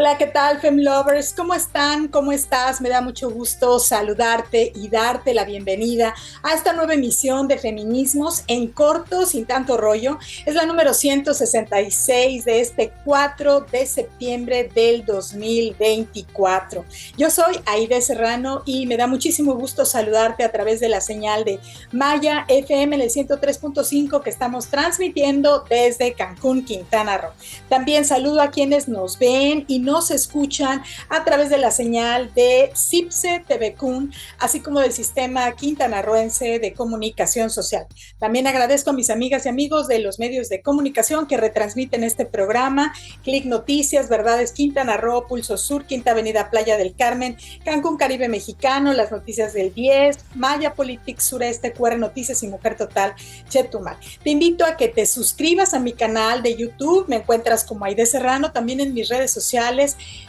Hola, ¿qué tal, Femlovers? ¿Cómo están? ¿Cómo estás? Me da mucho gusto saludarte y darte la bienvenida a esta nueva emisión de Feminismos en corto, sin tanto rollo. Es la número 166 de este 4 de septiembre del 2024. Yo soy Aide Serrano y me da muchísimo gusto saludarte a través de la señal de Maya FM en el 103.5 que estamos transmitiendo desde Cancún, Quintana Roo. También saludo a quienes nos ven y nos escuchan a través de la señal de CIPSE TVCUN, así como del Sistema Quintanarroense de Comunicación Social. También agradezco a mis amigas y amigos de los medios de comunicación que retransmiten este programa: Click Noticias, Verdades Quintana Roo, Pulso Sur, Quinta Avenida Playa del Carmen, Cancún Caribe Mexicano, Las Noticias del 10, Maya Politics Sureste, QR Noticias y Mujer Total Chetumal. Te invito a que te suscribas a mi canal de YouTube, me encuentras como Aide Serrano, también en mis redes sociales,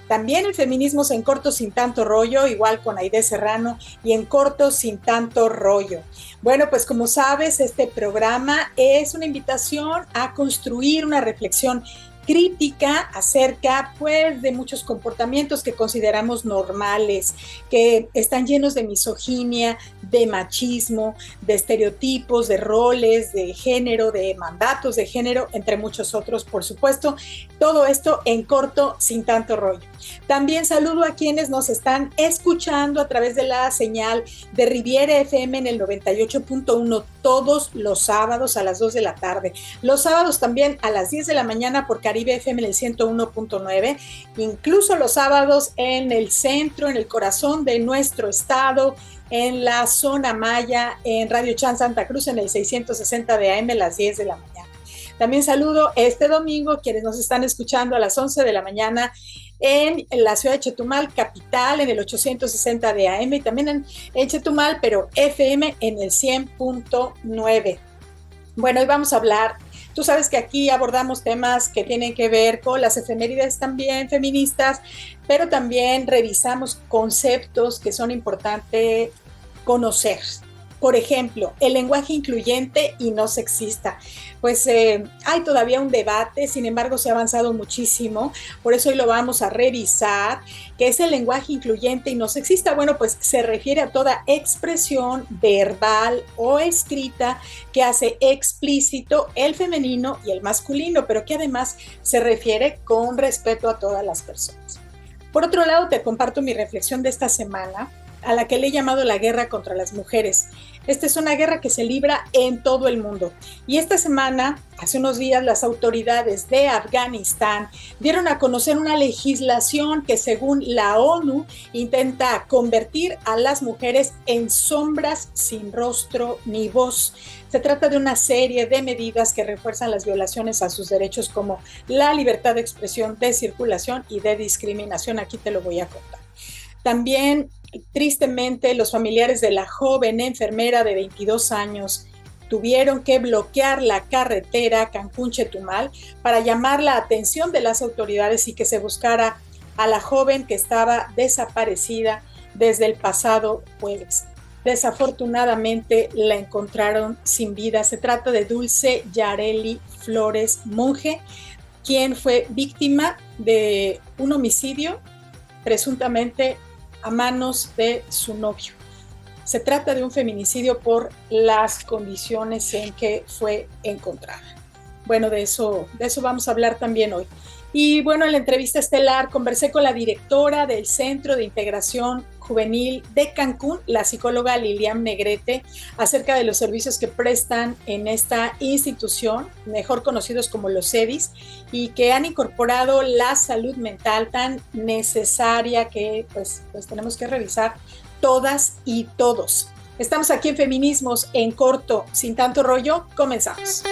también el Feminismos en corto sin tanto rollo, igual con Aide Serrano y en corto sin tanto rollo. Bueno, pues como sabes, este programa es una invitación a construir una reflexión crítica acerca pues de muchos comportamientos que consideramos normales, que están llenos de misoginia, de machismo, de estereotipos, de roles, de género, de mandatos de género, entre muchos otros, por supuesto. Todo esto en corto, sin tanto rollo. También saludo a quienes nos están escuchando a través de la señal de Riviera FM en el 98.1 todos los sábados a las 2 de la tarde. Los sábados también a las 10 de la mañana por Caribe FM en el 101.9. Incluso los sábados en el centro, en el corazón de nuestro estado, en la zona Maya, en Radio Chan Santa Cruz en el 660 de AM a las 10 de la mañana. También saludo este domingo quienes nos están escuchando a las 11 de la mañana en la ciudad de Chetumal, capital, en el 860 de AM, y también en Chetumal, pero FM en el 100.9. Bueno, hoy vamos a hablar, tú sabes que aquí abordamos temas que tienen que ver con las efemérides también feministas, pero también revisamos conceptos que son importantes conocer. Por ejemplo, el lenguaje incluyente y no sexista. Pues hay todavía un debate, sin embargo se ha avanzado muchísimo, por eso hoy lo vamos a revisar. ¿Qué es el lenguaje incluyente y no sexista? Bueno, pues se refiere a toda expresión verbal o escrita que hace explícito el femenino y el masculino, pero que además se refiere con respeto a todas las personas. Por otro lado, te comparto mi reflexión de esta semana, a la que le he llamado la guerra contra las mujeres. Esta es una guerra que se libra en todo el mundo. Y esta semana, hace unos días, las autoridades de Afganistán dieron a conocer una legislación que, según la ONU, intenta convertir a las mujeres en sombras sin rostro ni voz. Se trata de una serie de medidas que refuerzan las violaciones a sus derechos, como la libertad de expresión, de circulación y de discriminación. Aquí te lo voy a contar. También, tristemente, los familiares de la joven enfermera de 22 años tuvieron que bloquear la carretera Cancún-Chetumal para llamar la atención de las autoridades y que se buscara a la joven que estaba desaparecida desde el pasado jueves. Desafortunadamente la encontraron sin vida. Se trata de Dulce Yareli Flores Monge, quien fue víctima de un homicidio presuntamente a manos de su novio. Se trata de un feminicidio por las condiciones en que fue encontrada. Bueno, de eso vamos a hablar también hoy. Y bueno, en la entrevista estelar conversé con la directora del Centro de Integración Juvenil de Cancún, la psicóloga Lilian Negrete, acerca de los servicios que prestan en esta institución, mejor conocidos como los CEDIS, y que han incorporado la salud mental tan necesaria que pues tenemos que revisar todas y todos. Estamos aquí en Feminismos en corto, sin tanto rollo. Comenzamos.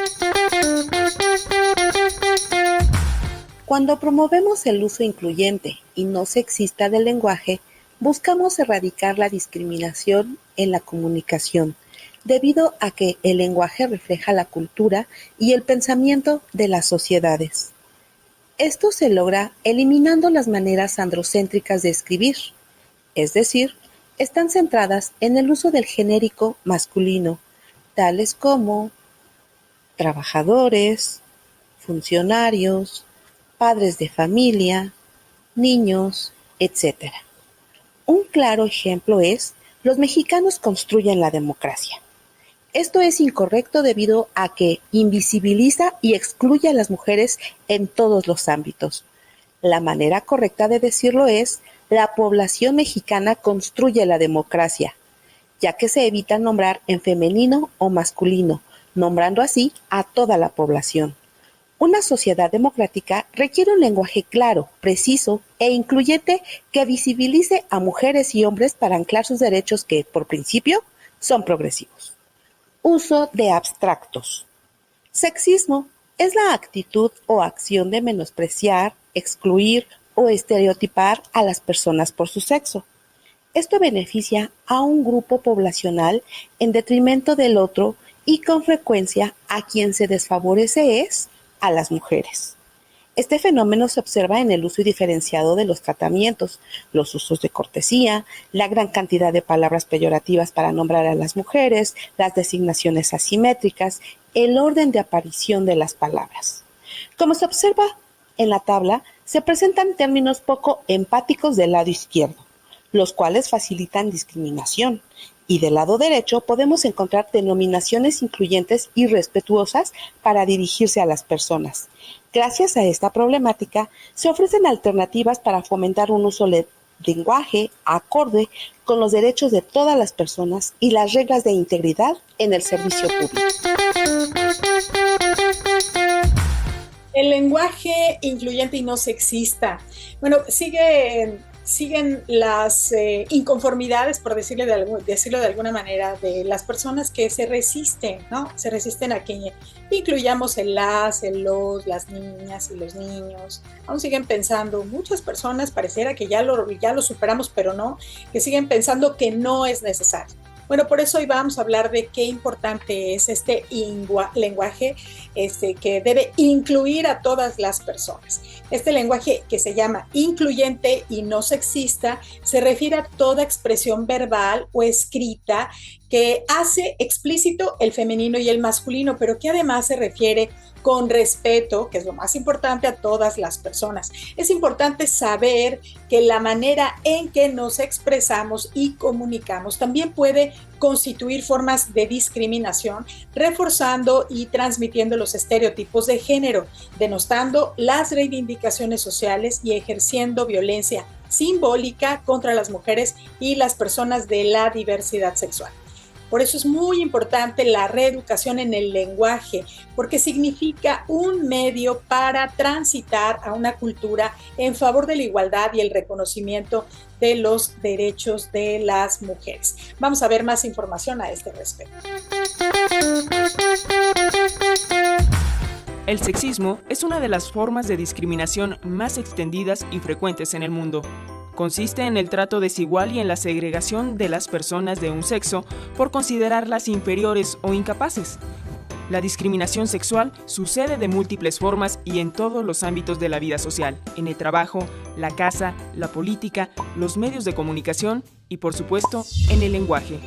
Cuando promovemos el uso incluyente y no sexista del lenguaje, buscamos erradicar la discriminación en la comunicación, debido a que el lenguaje refleja la cultura y el pensamiento de las sociedades. Esto se logra eliminando las maneras androcéntricas de escribir, es decir, están centradas en el uso del genérico masculino, tales como trabajadores, funcionarios, padres de familia, niños, etc. Un claro ejemplo es: los mexicanos construyen la democracia. Esto es incorrecto debido a que invisibiliza y excluye a las mujeres en todos los ámbitos. La manera correcta de decirlo es: la población mexicana construye la democracia, ya que se evita nombrar en femenino o masculino, nombrando así a toda la población. Una sociedad democrática requiere un lenguaje claro, preciso e incluyente que visibilice a mujeres y hombres para anclar sus derechos que, por principio, son progresivos. Uso de abstractos. Sexismo es la actitud o acción de menospreciar, excluir o estereotipar a las personas por su sexo. Esto beneficia a un grupo poblacional en detrimento del otro y con frecuencia a quien se desfavorece es a las mujeres. Este fenómeno se observa en el uso diferenciado de los tratamientos, los usos de cortesía, la gran cantidad de palabras peyorativas para nombrar a las mujeres, las designaciones asimétricas, el orden de aparición de las palabras. Como se observa en la tabla, se presentan términos poco empáticos del lado izquierdo, los cuales facilitan discriminación, y del lado derecho podemos encontrar denominaciones incluyentes y respetuosas para dirigirse a las personas. Gracias a esta problemática, se ofrecen alternativas para fomentar un uso lenguaje acorde con los derechos de todas las personas y las reglas de integridad en el servicio público. El lenguaje incluyente y no sexista. Bueno, siguen las inconformidades, por decirlo de alguna manera, de las personas que se resisten, ¿no? Se resisten a que incluyamos el las, el los, las niñas y los niños. Aún siguen pensando, muchas personas pareciera que ya lo superamos, pero no, que siguen pensando que no es necesario. Bueno, por eso hoy vamos a hablar de qué importante es este lenguaje que debe incluir a todas las personas. Este lenguaje, que se llama incluyente y no sexista, se refiere a toda expresión verbal o escrita que hace explícito el femenino y el masculino, pero que además se refiere con respeto, que es lo más importante, a todas las personas. Es importante saber que la manera en que nos expresamos y comunicamos también puede constituir formas de discriminación, reforzando y transmitiendo los estereotipos de género, denostando las reivindicaciones sociales y ejerciendo violencia simbólica contra las mujeres y las personas de la diversidad sexual. Por eso es muy importante la reeducación en el lenguaje, porque significa un medio para transitar a una cultura en favor de la igualdad y el reconocimiento de los derechos de las mujeres. Vamos a ver más información a este respecto. El sexismo es una de las formas de discriminación más extendidas y frecuentes en el mundo. Consiste en el trato desigual y en la segregación de las personas de un sexo por considerarlas inferiores o incapaces. La discriminación sexual sucede de múltiples formas y en todos los ámbitos de la vida social, en el trabajo, la casa, la política, los medios de comunicación y, por supuesto, en el lenguaje.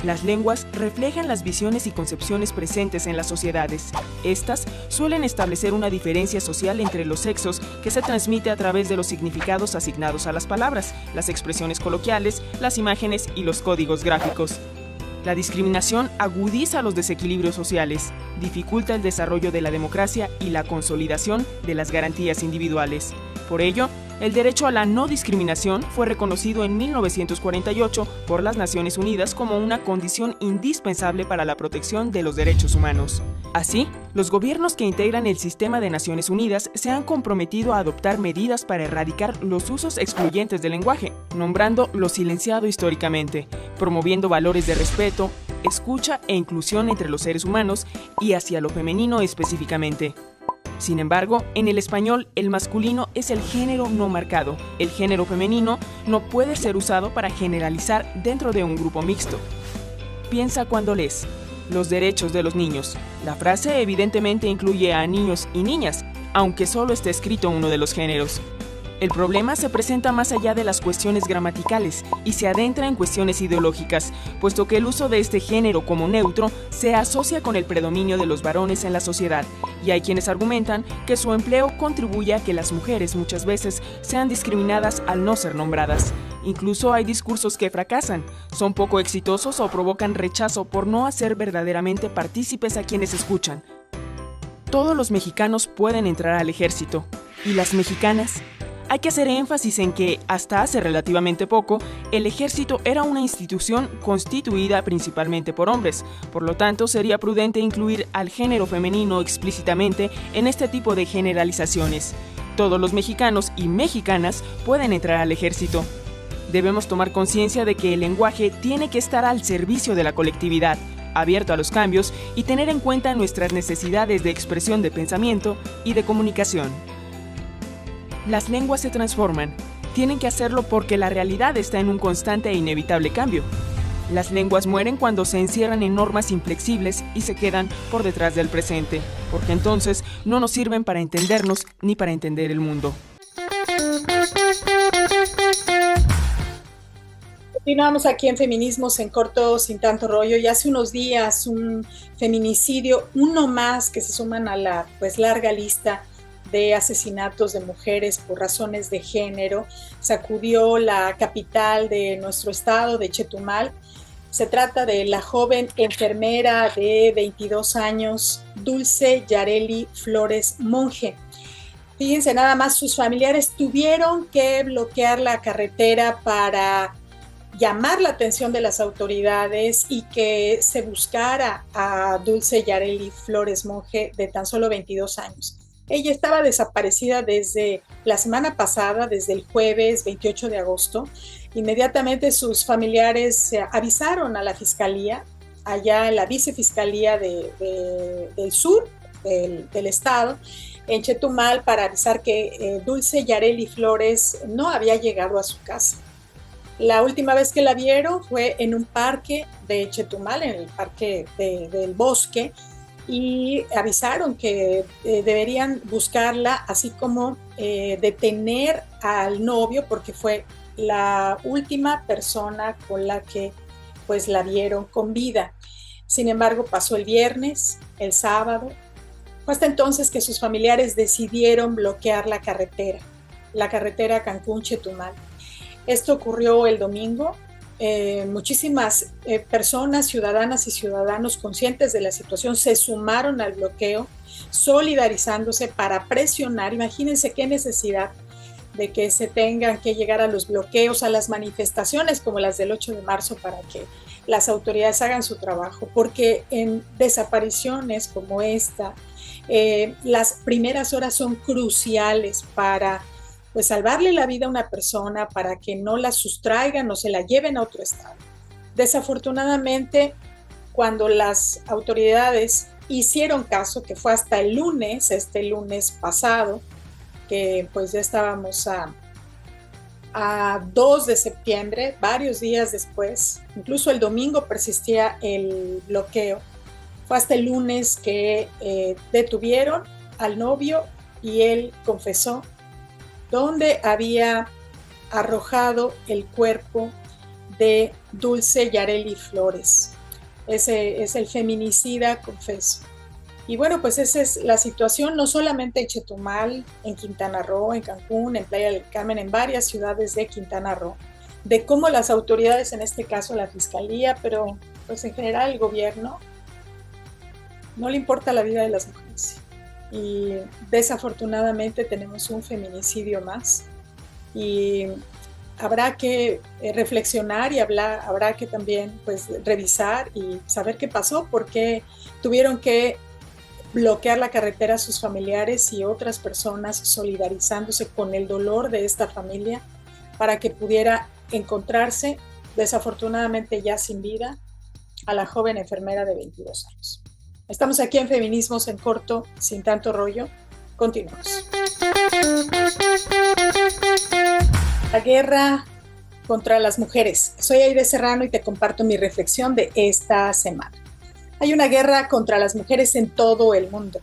Las lenguas reflejan las visiones y concepciones presentes en las sociedades. Estas suelen establecer una diferencia social entre los sexos que se transmite a través de los significados asignados a las palabras, las expresiones coloquiales, las imágenes y los códigos gráficos. La discriminación agudiza los desequilibrios sociales, dificulta el desarrollo de la democracia y la consolidación de las garantías individuales. Por ello, el derecho a la no discriminación fue reconocido en 1948 por las Naciones Unidas como una condición indispensable para la protección de los derechos humanos. Así, los gobiernos que integran el sistema de Naciones Unidas se han comprometido a adoptar medidas para erradicar los usos excluyentes del lenguaje, nombrando lo silenciado históricamente, promoviendo valores de respeto, escucha e inclusión entre los seres humanos y hacia lo femenino específicamente. Sin embargo, en el español, el masculino es el género no marcado. El género femenino no puede ser usado para generalizar dentro de un grupo mixto. Piensa cuando lees los derechos de los niños. La frase evidentemente incluye a niños y niñas, aunque solo esté escrito uno de los géneros. El problema se presenta más allá de las cuestiones gramaticales y se adentra en cuestiones ideológicas, puesto que el uso de este género como neutro se asocia con el predominio de los varones en la sociedad, y hay quienes argumentan que su empleo contribuye a que las mujeres muchas veces sean discriminadas al no ser nombradas. Incluso hay discursos que fracasan, son poco exitosos o provocan rechazo por no hacer verdaderamente partícipes a quienes escuchan. Todos los mexicanos pueden entrar al ejército, ¿y las mexicanas? Hay que hacer énfasis en que, hasta hace relativamente poco, el ejército era una institución constituida principalmente por hombres. Por lo tanto, sería prudente incluir al género femenino explícitamente en este tipo de generalizaciones. Todos los mexicanos y mexicanas pueden entrar al ejército. Debemos tomar conciencia de que el lenguaje tiene que estar al servicio de la colectividad, abierto a los cambios y tener en cuenta nuestras necesidades de expresión de pensamiento y de comunicación. Las lenguas se transforman. Tienen que hacerlo porque la realidad está en un constante e inevitable cambio. Las lenguas mueren cuando se encierran en normas inflexibles y se quedan por detrás del presente, porque entonces no nos sirven para entendernos ni para entender el mundo. Continuamos aquí en Feminismos en Corto, sin tanto rollo, y hace unos días un feminicidio, uno más que se suman a la larga lista de asesinatos de mujeres por razones de género, sacudió la capital de nuestro estado, de Chetumal. Se trata de la joven enfermera de 22 años, Dulce Yareli Flores Monge. Fíjense nada más, sus familiares tuvieron que bloquear la carretera para llamar la atención de las autoridades y que se buscara a Dulce Yareli Flores Monge, de tan solo 22 años. Ella estaba desaparecida desde la semana pasada, desde el jueves 28 de agosto. Inmediatamente sus familiares avisaron a la fiscalía, allá en la vicefiscalía del sur del estado, en Chetumal, para avisar que Dulce Yareli Flores no había llegado a su casa. La última vez que la vieron fue en un parque de Chetumal, en el parque del Bosque, y avisaron que deberían buscarla, así como detener al novio, porque fue la última persona con la que la vieron con vida. Sin embargo, pasó el viernes, el sábado. Fue hasta entonces que sus familiares decidieron bloquear la carretera Cancún-Chetumal. Esto ocurrió el domingo. Muchísimas personas, ciudadanas y ciudadanos conscientes de la situación, se sumaron al bloqueo, solidarizándose para presionar. Imagínense qué necesidad de que se tengan que llegar a los bloqueos, a las manifestaciones como las del 8 de marzo, para que las autoridades hagan su trabajo, porque en desapariciones como esta, las primeras horas son cruciales para salvarle la vida a una persona, para que no la sustraigan o se la lleven a otro estado. Desafortunadamente, cuando las autoridades hicieron caso, que fue hasta el lunes, este lunes pasado, que ya estábamos a 2 de septiembre, varios días después, incluso el domingo persistía el bloqueo, fue hasta el lunes que detuvieron al novio y él confesó donde había arrojado el cuerpo de Dulce Yareli Flores. Ese es el feminicida, confeso. Y bueno, esa es la situación, no solamente en Chetumal, en Quintana Roo, en Cancún, en Playa del Carmen, en varias ciudades de Quintana Roo, de cómo las autoridades, en este caso la fiscalía, pero en general el gobierno, no le importa la vida de las mujeres. Y desafortunadamente tenemos un feminicidio más, y habrá que reflexionar y habrá que también revisar y saber qué pasó, por qué tuvieron que bloquear la carretera a sus familiares y otras personas, solidarizándose con el dolor de esta familia para que pudiera encontrarse, desafortunadamente ya sin vida, a la joven enfermera de 22 años. Estamos aquí en Feminismos en Corto, sin tanto rollo. Continuamos. La guerra contra las mujeres. Soy Aide Serrano y te comparto mi reflexión de esta semana. Hay una guerra contra las mujeres en todo el mundo.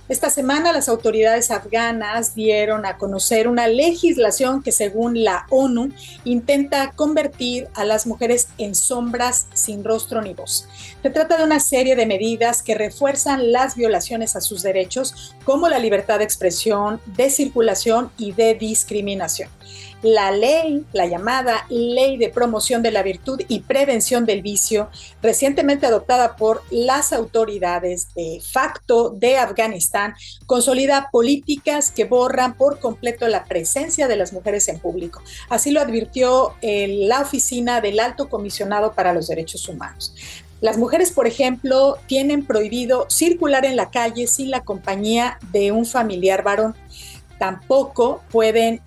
Esta semana las autoridades afganas dieron a conocer una legislación que, según la ONU, intenta convertir a las mujeres en sombras sin rostro ni voz. Se trata de una serie de medidas que refuerzan las violaciones a sus derechos, como la libertad de expresión, de circulación y de discriminación. La ley, la llamada Ley de Promoción de la Virtud y Prevención del Vicio, recientemente adoptada por las autoridades de facto de Afganistán, consolida políticas que borran por completo la presencia de las mujeres en público. Así lo advirtió la Oficina del Alto Comisionado para los Derechos Humanos. Las mujeres, por ejemplo, tienen prohibido circular en la calle sin la compañía de un familiar varón. Tampoco pueden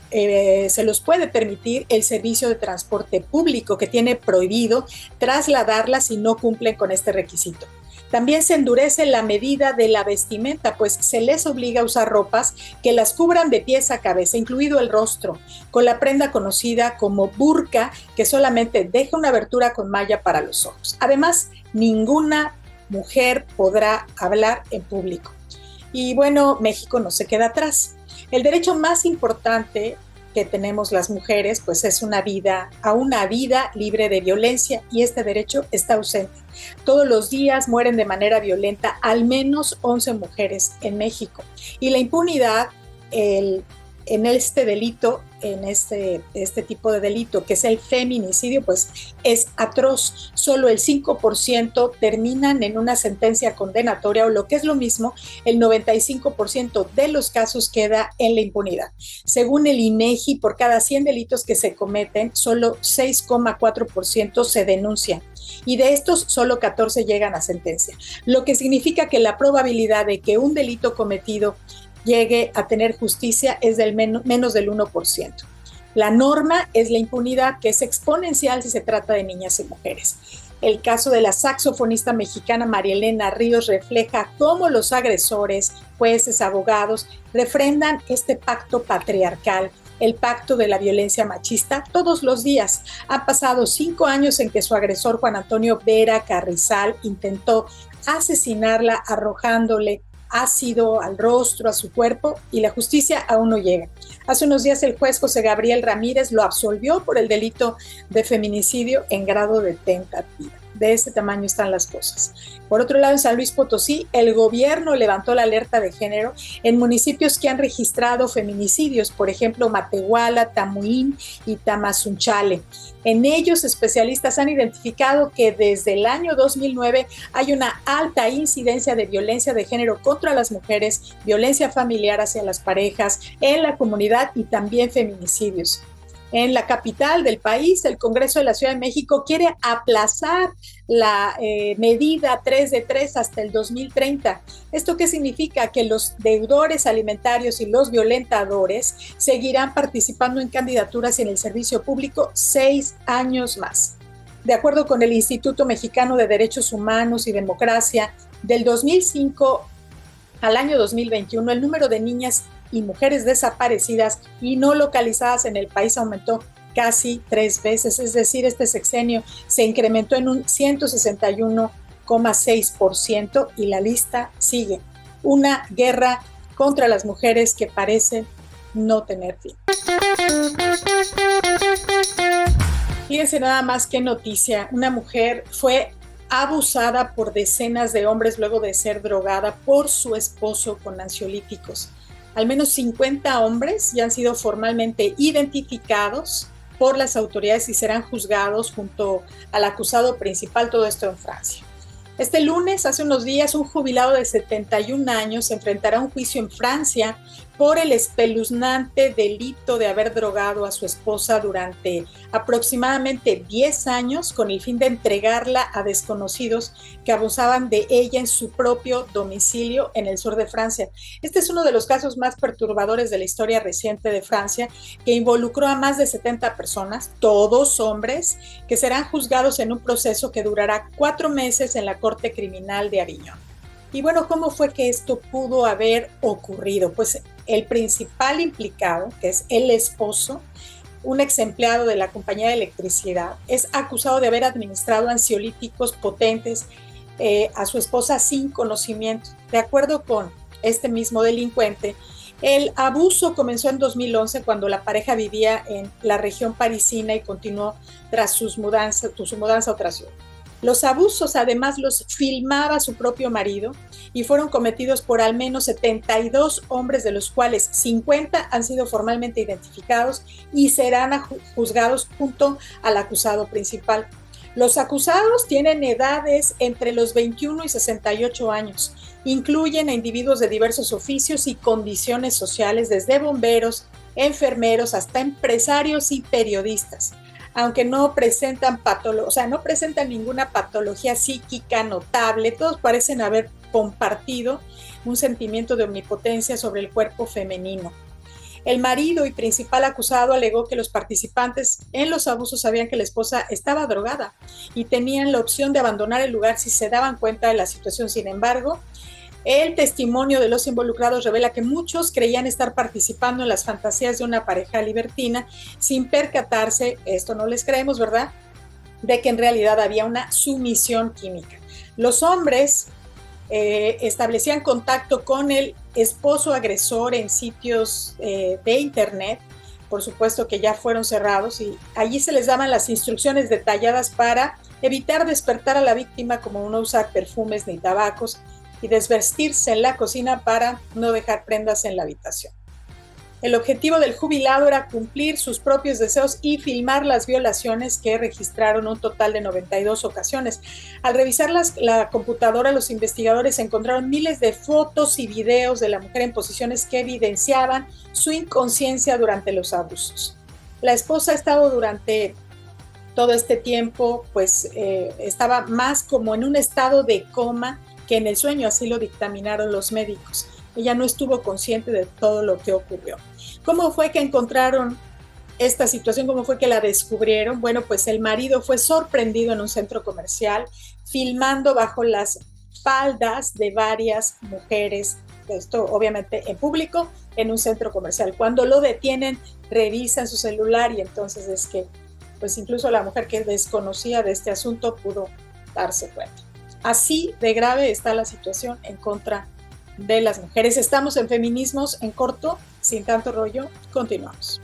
se los puede permitir el servicio de transporte público, que tiene prohibido trasladarlas si no cumplen con este requisito. También se endurece la medida de la vestimenta, pues se les obliga a usar ropas que las cubran de pies a cabeza, incluido el rostro, con la prenda conocida como burka, que solamente deja una abertura con malla para los ojos. Además, ninguna mujer podrá hablar en público. Y bueno, México no se queda atrás. El derecho más importante que tenemos las mujeres, pues es a una vida libre de violencia, y este derecho está ausente. Todos los días mueren de manera violenta al menos 11 mujeres en México. Y la impunidad en este delito, en este tipo de delito, que es el feminicidio, pues es atroz. Solo el 5% terminan en una sentencia condenatoria, o lo que es lo mismo, el 95% de los casos queda en la impunidad. Según el INEGI, por cada 100 delitos que se cometen, solo 6,4% se denuncian, y de estos solo 14 llegan a sentencia, lo que significa que la probabilidad de que un delito cometido llegue a tener justicia es del menos del 1%. La norma es la impunidad, que es exponencial si se trata de niñas y mujeres. El caso de la saxofonista mexicana María Elena Ríos refleja cómo los agresores, jueces, abogados, refrendan este pacto patriarcal, el pacto de la violencia machista, todos los días. Han pasado 5 años en que su agresor, Juan Antonio Vera Carrizal, intentó asesinarla arrojándole ácido al rostro, a su cuerpo, y la justicia aún no llega. Hace unos días el juez José Gabriel Ramírez lo absolvió por el delito de feminicidio en grado de tentativa. De ese tamaño están las cosas. Por otro lado, en San Luis Potosí, el gobierno levantó la alerta de género en municipios que han registrado feminicidios, por ejemplo, Matehuala, Tamuín y Tamazunchale. En ellos, especialistas han identificado que desde el año 2009 hay una alta incidencia de violencia de género contra las mujeres, violencia familiar hacia las parejas, en la comunidad, y también feminicidios. En la capital del país, el Congreso de la Ciudad de México quiere aplazar la medida 3 de 3 hasta el 2030. ¿Esto qué significa? Que los deudores alimentarios y los violentadores seguirán participando en candidaturas en el servicio público 6 años más. De acuerdo con el Instituto Mexicano de Derechos Humanos y Democracia, del 2005 al año 2021, el número de niñas y mujeres desaparecidas y no localizadas en el país aumentó casi 3 veces, es decir, este sexenio se incrementó en un 161,6%, y la lista sigue. Una guerra contra las mujeres que parece no tener fin. Fíjense nada más qué noticia. Una mujer fue abusada por decenas de hombres luego de ser drogada por su esposo con ansiolíticos. Al menos 50 hombres ya han sido formalmente identificados por las autoridades y serán juzgados junto al acusado principal, todo esto en Francia. Este lunes, hace unos días, un jubilado de 71 años se enfrentará a un juicio en Francia por el espeluznante delito de haber drogado a su esposa durante aproximadamente 10 años con el fin de entregarla a desconocidos que abusaban de ella en su propio domicilio en el sur de Francia. Este es uno de los casos más perturbadores de la historia reciente de Francia, que involucró a más de 70 personas, todos hombres, que serán juzgados en un proceso que durará 4 meses en la Corte Criminal de Aviñón. Y bueno, ¿cómo fue que esto pudo haber ocurrido? Pues el principal implicado, que es el esposo, un ex empleado de la compañía de electricidad, es acusado de haber administrado ansiolíticos potentes a su esposa sin conocimiento. De acuerdo con este mismo delincuente, el abuso comenzó en 2011 cuando la pareja vivía en la región parisina y continuó tras su mudanza a otra ciudad. Los abusos además los filmaba su propio marido y fueron cometidos por al menos 72 hombres, de los cuales 50 han sido formalmente identificados y serán juzgados junto al acusado principal. Los acusados tienen edades entre los 21 y 68 años. Incluyen a individuos de diversos oficios y condiciones sociales, desde bomberos, enfermeros, hasta empresarios y periodistas. Aunque no presentan no presentan ninguna patología psíquica notable, todos parecen haber compartido un sentimiento de omnipotencia sobre el cuerpo femenino. El marido y principal acusado alegó que los participantes en los abusos sabían que la esposa estaba drogada y tenían la opción de abandonar el lugar si se daban cuenta de la situación. Sin embargo, el testimonio de los involucrados revela que muchos creían estar participando en las fantasías de una pareja libertina sin percatarse, esto no les creemos, ¿verdad?, de que en realidad había una sumisión química. Los hombres establecían contacto con el esposo agresor en sitios de internet, por supuesto que ya fueron cerrados, y allí se les daban las instrucciones detalladas para evitar despertar a la víctima, como no usar perfumes ni tabacos, y desvestirse en la cocina para no dejar prendas en la habitación. El objetivo del jubilado era cumplir sus propios deseos y filmar las violaciones, que registraron un total de 92 ocasiones. Al revisar la computadora, los investigadores encontraron miles de fotos y videos de la mujer en posiciones que evidenciaban su inconsciencia durante los abusos. La esposa ha estado durante todo este tiempo, estaba más como en un estado de coma que en el sueño, así lo dictaminaron los médicos. Ella no estuvo consciente de todo lo que ocurrió. ¿Cómo fue que encontraron esta situación? ¿Cómo fue que la descubrieron? Bueno, pues el marido fue sorprendido en un centro comercial filmando bajo las faldas de varias mujeres, esto obviamente en público, en un centro comercial. Cuando lo detienen, revisan su celular y entonces es que, pues incluso la mujer, que desconocía de este asunto, pudo darse cuenta. Así de grave está la situación en contra de las mujeres. Estamos en Feminismos en Corto, sin tanto rollo. Continuamos.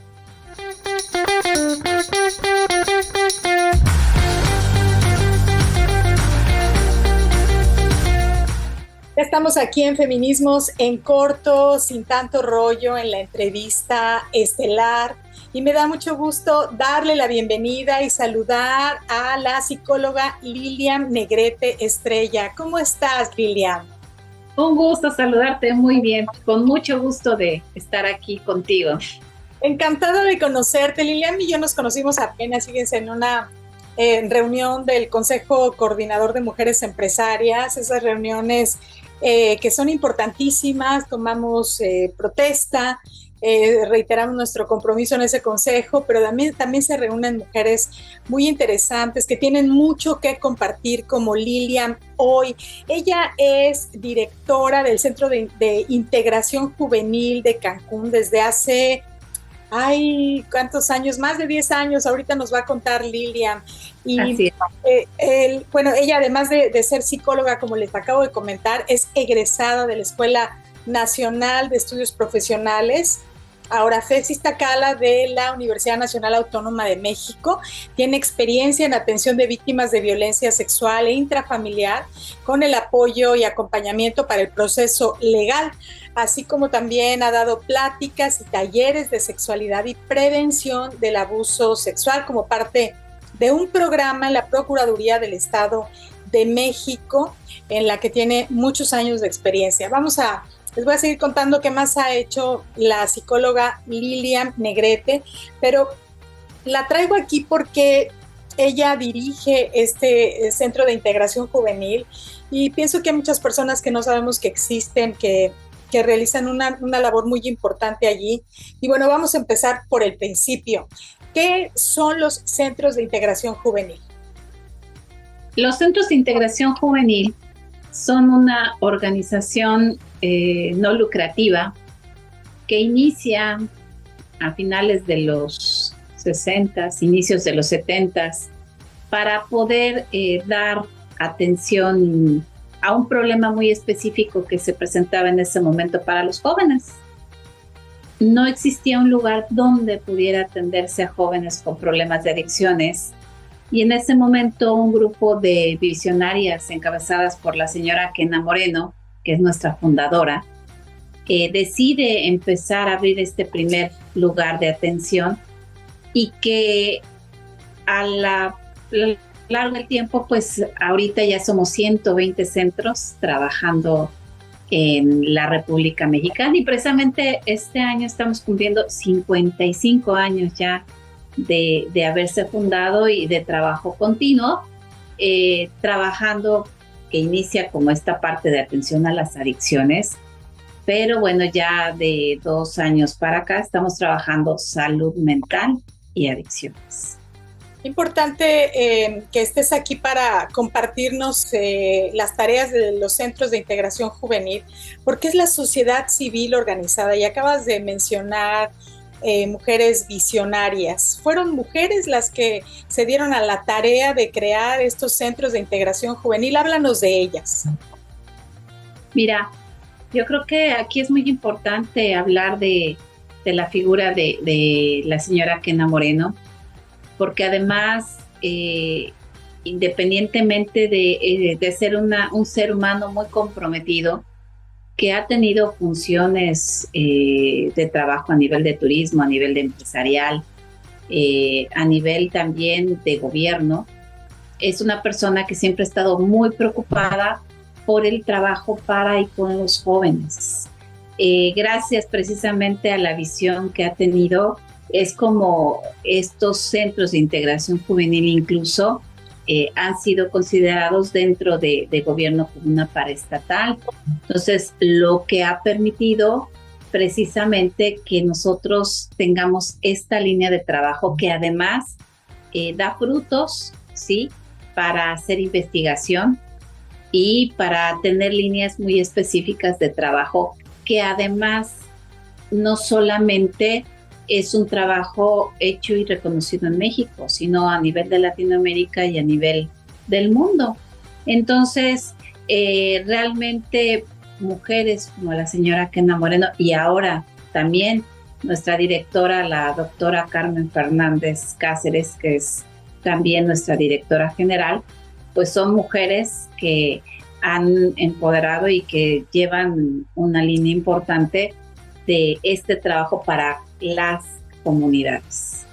Estamos aquí en Feminismos en Corto, sin tanto rollo, en la entrevista estelar, y me da mucho gusto darle la bienvenida y saludar a la psicóloga Lilian Negrete Estrella. ¿Cómo estás, Lilian? Un gusto saludarte, muy bien, con mucho gusto de estar aquí contigo. Encantada de conocerte. Lilian y yo nos conocimos apenas, fíjense, en una reunión del Consejo Coordinador de Mujeres Empresarias, esas reuniones que son importantísimas. Tomamos protesta, reiteramos nuestro compromiso en ese consejo, pero también se reúnen mujeres muy interesantes que tienen mucho que compartir, como Lilian hoy. Ella es directora del Centro de Integración Juvenil de Cancún desde hace, ¿cuántos años? Más de 10 años, ahorita nos va a contar Lilian. Y así es. Ella, además de ser psicóloga, como les acabo de comentar, es egresada de la Escuela Nacional de Estudios Profesionales, ahora FES Iztacala, de la Universidad Nacional Autónoma de México. Tiene experiencia en atención de víctimas de violencia sexual e intrafamiliar, con el apoyo y acompañamiento para el proceso legal, así como también ha dado pláticas y talleres de sexualidad y prevención del abuso sexual como parte de un programa en la Procuraduría del Estado de México, en la que tiene muchos años de experiencia. Les voy a seguir contando qué más ha hecho la psicóloga Lilian Negrete, pero la traigo aquí porque ella dirige este Centro de Integración Juvenil, y pienso que hay muchas personas que no sabemos que existen, que realizan una labor muy importante allí. Y bueno, vamos a empezar por el principio. ¿Qué son los centros de integración juvenil? Los centros de integración juvenil son una organización no lucrativa que inicia a finales de los 60, inicios de los 70, para poder dar atención a un problema muy específico que se presentaba en ese momento para los jóvenes. No existía un lugar donde pudiera atenderse a jóvenes con problemas de adicciones, y en ese momento un grupo de visionarias encabezadas por la señora Kena Moreno, que es nuestra fundadora, decide empezar a abrir este primer lugar de atención, y que a lo largo del tiempo, pues ahorita ya somos 120 centros trabajando en la República Mexicana, y precisamente este año estamos cumpliendo 55 años ya de haberse fundado y de trabajo continuo, trabajando, que inicia como esta parte de atención a las adicciones, pero bueno, ya de 2 años para acá estamos trabajando salud mental y adicciones. Importante que estés aquí para compartirnos las tareas de los centros de integración juvenil, porque es la sociedad civil organizada, y acabas de mencionar mujeres visionarias. ¿Fueron mujeres las que se dieron a la tarea de crear estos centros de integración juvenil? Háblanos de ellas. Mira, yo creo que aquí es muy importante hablar de la figura de la señora Kena Moreno, porque además, independientemente de ser un ser humano muy comprometido, que ha tenido funciones de trabajo a nivel de turismo, a nivel de empresarial, a nivel también de gobierno, es una persona que siempre ha estado muy preocupada por el trabajo para y con los jóvenes. Gracias precisamente a la visión que ha tenido, es como estos centros de integración juvenil incluso han sido considerados dentro de gobierno como una paraestatal. Entonces, lo que ha permitido precisamente que nosotros tengamos esta línea de trabajo que además da frutos, ¿sí?, para hacer investigación y para tener líneas muy específicas de trabajo, que además no solamente es un trabajo hecho y reconocido en México, sino a nivel de Latinoamérica y a nivel del mundo. Entonces, realmente mujeres como la señora Kena Moreno, y ahora también nuestra directora, la doctora Carmen Fernández Cáceres, que es también nuestra directora general, pues son mujeres que han empoderado y que llevan una línea importante de este trabajo para las comunidades.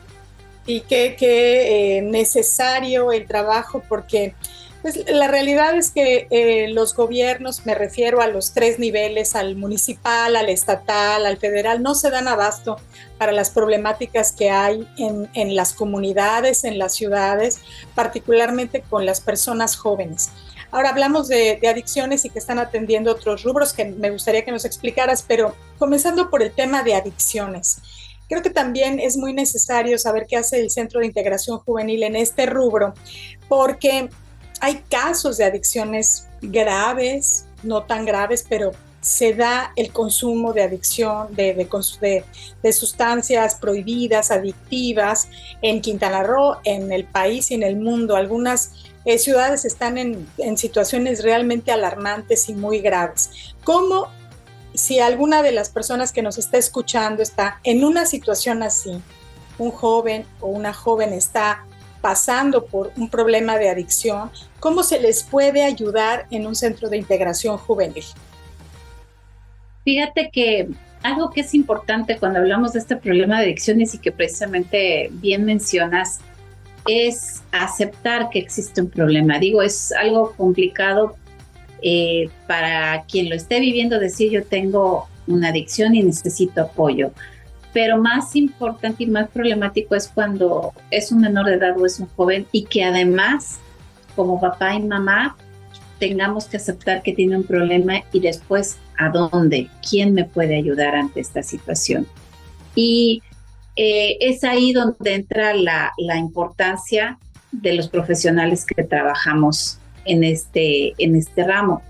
Y qué necesario el trabajo, porque pues, la realidad es que los gobiernos, me refiero a los 3 niveles, al municipal, al estatal, al federal, no se dan abasto para las problemáticas que hay en las comunidades, en las ciudades, particularmente con las personas jóvenes. Ahora hablamos de adicciones y que están atendiendo otros rubros que me gustaría que nos explicaras, pero comenzando por el tema de adicciones. Creo que también es muy necesario saber qué hace el Centro de Integración Juvenil en este rubro, porque hay casos de adicciones graves, no tan graves, pero se da el consumo de adicción, de sustancias prohibidas, adictivas, en Quintana Roo, en el país y en el mundo. Algunas ciudades están en situaciones realmente alarmantes y muy graves. ¿Cómo, si alguna de las personas que nos está escuchando está en una situación así, un joven o una joven está pasando por un problema de adicción, cómo se les puede ayudar en un centro de integración juvenil? Fíjate que algo que es importante cuando hablamos de este problema de adicciones y que precisamente bien mencionas, es aceptar que existe un problema. Digo, es algo complicado para quien lo esté viviendo, decir yo tengo una adicción y necesito apoyo. Pero más importante y más problemático es cuando es un menor de edad o es un joven, y que además, como papá y mamá, tengamos que aceptar que tiene un problema y después, ¿a dónde? ¿Quién me puede ayudar ante esta situación? Y es ahí donde entra la importancia de los profesionales que trabajamos en este ramo.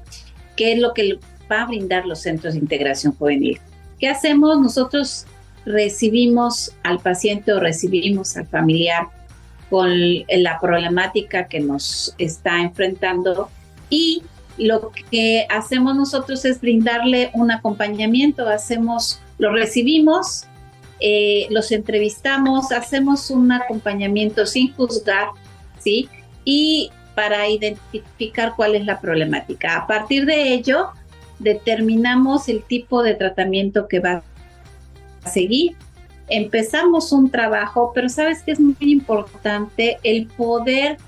¿Qué es lo que va a brindar los centros de integración juvenil? ¿Qué hacemos? Nosotros recibimos al paciente o recibimos al familiar con la problemática que nos está enfrentando, y lo que hacemos nosotros es brindarle un acompañamiento. Lo recibimos, los entrevistamos, hacemos un acompañamiento sin juzgar, ¿sí? Y para identificar cuál es la problemática. A partir de ello, determinamos el tipo de tratamiento que va a seguir. Empezamos un trabajo, pero sabes que es muy importante el poder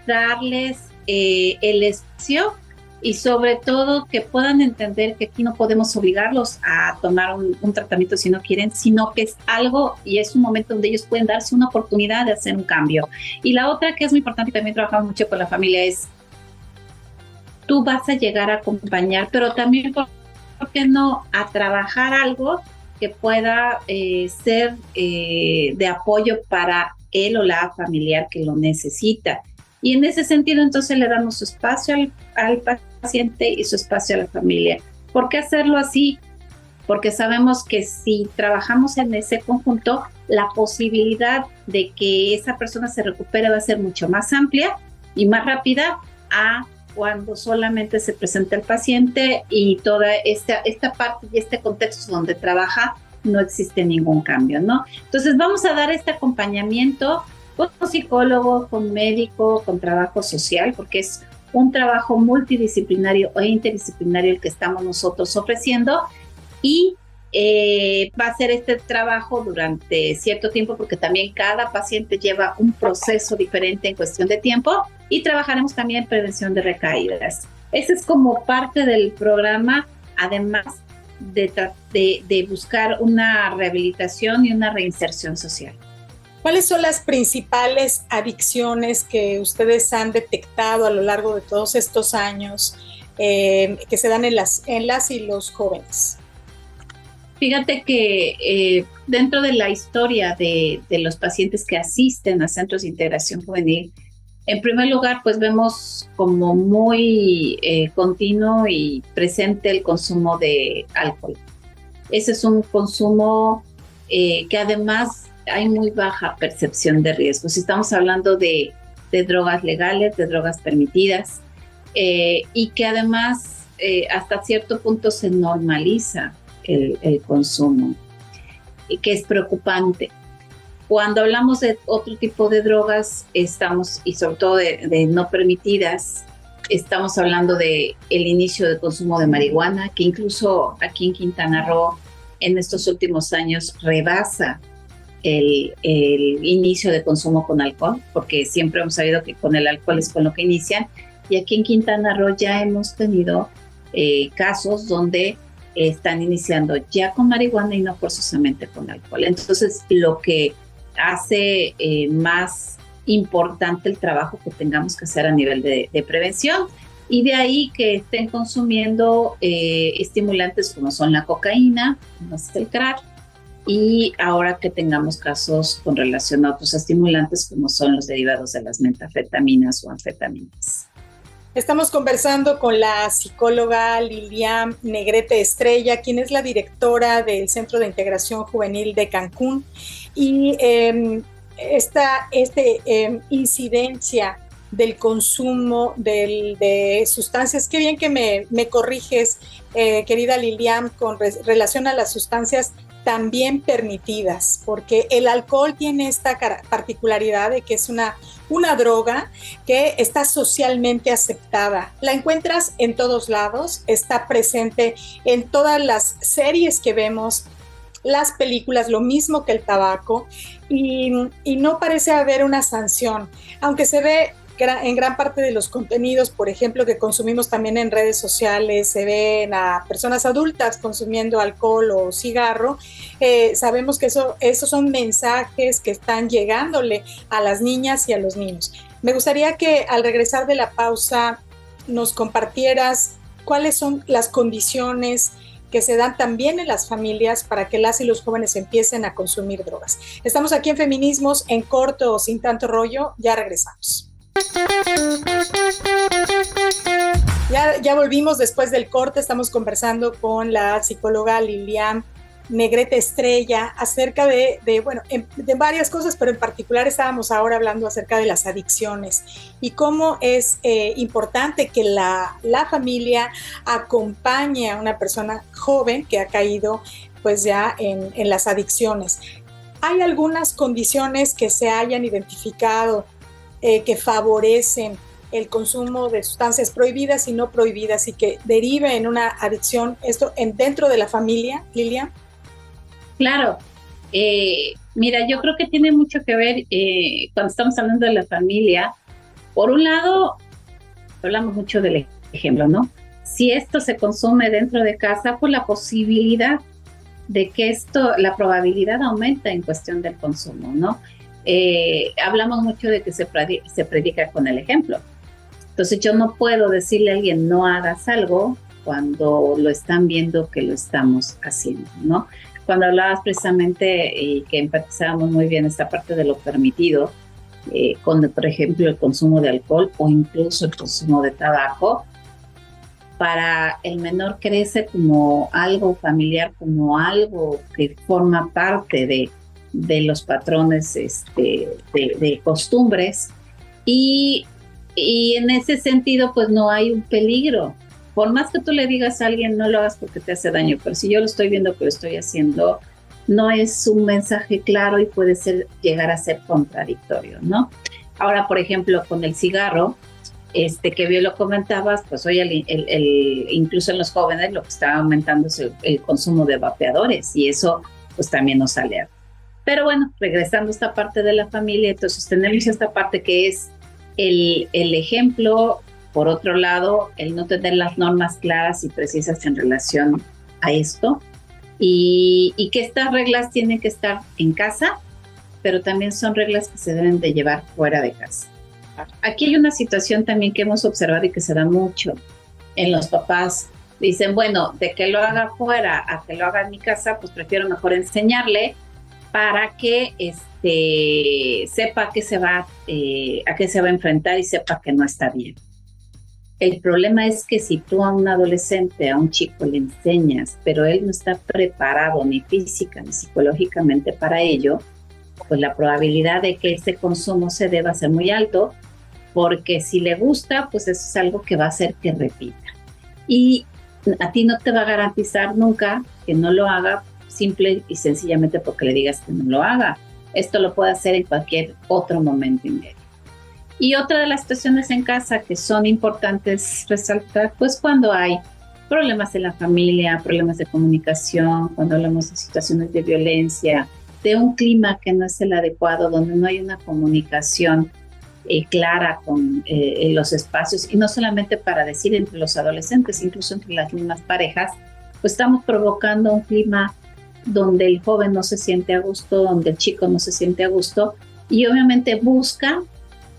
darles el espacio, y sobre todo que puedan entender que aquí no podemos obligarlos a tomar un tratamiento si no quieren, sino que es algo y es un momento donde ellos pueden darse una oportunidad de hacer un cambio. Y la otra que es muy importante, y también trabajamos mucho con la familia, es tú vas a llegar a acompañar, pero también, ¿por qué no?, a trabajar algo que pueda ser de apoyo para él o la familiar que lo necesita. Y en ese sentido, entonces, le damos su espacio al paciente y su espacio a la familia. ¿Por qué hacerlo así? Porque sabemos que si trabajamos en ese conjunto, la posibilidad de que esa persona se recupere va a ser mucho más amplia y más rápida a cuando solamente se presenta el paciente y toda esta parte y este contexto donde trabaja no existe ningún cambio, ¿no? Entonces vamos a dar este acompañamiento con psicólogo, con médico, con trabajo social, porque es un trabajo multidisciplinario e interdisciplinario el que estamos nosotros ofreciendo, y va a ser este trabajo durante cierto tiempo, porque también cada paciente lleva un proceso diferente en cuestión de tiempo, y trabajaremos también en prevención de recaídas. Ese es como parte del programa, además de buscar una rehabilitación y una reinserción social. ¿Cuáles son las principales adicciones que ustedes han detectado a lo largo de todos estos años que se dan en las y los jóvenes? Fíjate que dentro de la historia de los pacientes que asisten a centros de integración juvenil, en primer lugar, pues vemos como muy continuo y presente el consumo de alcohol. Ese es un consumo que además hay muy baja percepción de riesgo. Si estamos hablando de drogas legales, de drogas permitidas, y que además hasta cierto punto se normaliza el consumo, y que es preocupante. Cuando hablamos de otro tipo de drogas, y sobre todo de no permitidas, estamos hablando de el inicio de consumo de marihuana, que incluso aquí en Quintana Roo en estos últimos años rebasa el inicio de consumo con alcohol, porque siempre hemos sabido que con el alcohol es con lo que inician, y aquí en Quintana Roo ya hemos tenido casos donde están iniciando ya con marihuana y no forzosamente con alcohol. Entonces, lo que hace más importante el trabajo que tengamos que hacer a nivel de prevención, y de ahí que estén consumiendo estimulantes como son la cocaína, como es el crack, y ahora que tengamos casos con relación a otros estimulantes como son los derivados de las metanfetaminas o anfetaminas. Estamos conversando con la psicóloga Lilian Negrete Estrella, quien es la directora del Centro de Integración Juvenil de Cancún, y esta incidencia del consumo de sustancias. Qué bien que me corriges, querida Lilian, con relación a las sustancias también permitidas, porque el alcohol tiene esta particularidad de que es una droga que está socialmente aceptada. La encuentras en todos lados, está presente en todas las series que vemos, las películas, lo mismo que el tabaco, y no parece haber una sanción, aunque se ve en gran parte de los contenidos, por ejemplo, que consumimos también en redes sociales, se ven a personas adultas consumiendo alcohol o cigarro. Sabemos que esos son mensajes que están llegándole a las niñas y a los niños. Me gustaría que al regresar de la pausa nos compartieras cuáles son las condiciones que se dan también en las familias para que las y los jóvenes empiecen a consumir drogas. Estamos aquí en Feminismos, en corto o sin tanto rollo. Ya regresamos. Ya volvimos después del corte. Estamos conversando con la psicóloga Lilian Negrete Estrella, acerca bueno, de varias cosas, pero en particular estábamos ahora hablando acerca de las adicciones y cómo es importante que la familia acompañe a una persona joven que ha caído pues ya en las adicciones. Hay algunas condiciones que se hayan identificado que favorecen el consumo de sustancias prohibidas y no prohibidas y que derive en una adicción, esto dentro de la familia, Lilian. Claro, mira, yo creo que tiene mucho que ver cuando estamos hablando de la familia. Por un lado, hablamos mucho del ejemplo, ¿no? Si esto se consume dentro de casa, pues la posibilidad de que la probabilidad aumenta en cuestión del consumo, ¿no? Hablamos mucho de que se predica con el ejemplo. Entonces yo no puedo decirle a alguien no hagas algo cuando lo están viendo que lo estamos haciendo, ¿no? Cuando hablabas precisamente y que empatizábamos muy bien esta parte de lo permitido, con, por ejemplo, el consumo de alcohol o incluso el consumo de tabaco, para el menor crece como algo familiar, como algo que forma parte de los patrones de costumbres y en ese sentido pues no hay un peligro. Por más que tú le digas a alguien no lo hagas porque te hace daño, pero si yo lo estoy viendo que lo estoy haciendo, no es un mensaje claro y puede llegar a ser contradictorio, ¿no? Ahora, por ejemplo, con el cigarro, que bien lo comentabas, pues hoy incluso en los jóvenes lo que está aumentando es el consumo de vapeadores y eso pues también nos alerta. Pero bueno, regresando a esta parte de la familia, entonces tenemos esta parte que es el ejemplo, por otro lado, el no tener las normas claras y precisas en relación a esto y que estas reglas tienen que estar en casa, pero también son reglas que se deben de llevar fuera de casa. Aquí hay una situación también que hemos observado y que se da mucho en los papás. Dicen, bueno, de que lo haga fuera a que lo haga en mi casa, pues prefiero mejor enseñarle para que sepa a qué se va a enfrentar y sepa que no está bien. El problema es que si tú a un adolescente, a un chico le enseñas, pero él no está preparado ni física ni psicológicamente para ello, pues la probabilidad de que ese consumo se dé va a ser muy alto, porque si le gusta, pues eso es algo que va a hacer que repita. Y a ti no te va a garantizar nunca que no lo haga simple y sencillamente porque le digas que no lo haga. Esto lo puede hacer en cualquier otro momento y medio. Y otra de las situaciones en casa que son importantes resaltar, pues cuando hay problemas en la familia, problemas de comunicación, cuando hablamos de situaciones de violencia, de un clima que no es el adecuado, donde no hay una comunicación clara con los espacios, y no solamente para decir entre los adolescentes, incluso entre las mismas parejas, pues estamos provocando un clima donde el joven no se siente a gusto, donde el chico no se siente a gusto, y obviamente busca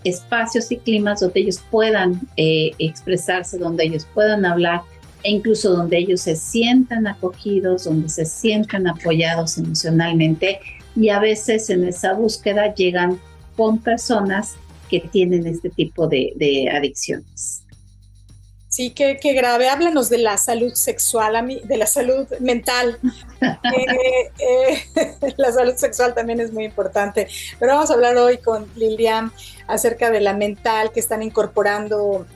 espacios y climas donde ellos puedan expresarse, donde ellos puedan hablar, e incluso donde ellos se sientan acogidos, donde se sientan apoyados emocionalmente, y a veces en esa búsqueda llegan con personas que tienen este tipo de adicciones. Sí, qué grave. Háblanos de la salud sexual, de la salud mental. La salud sexual también es muy importante. Pero vamos a hablar hoy con Lilian acerca de la mental que están incorporando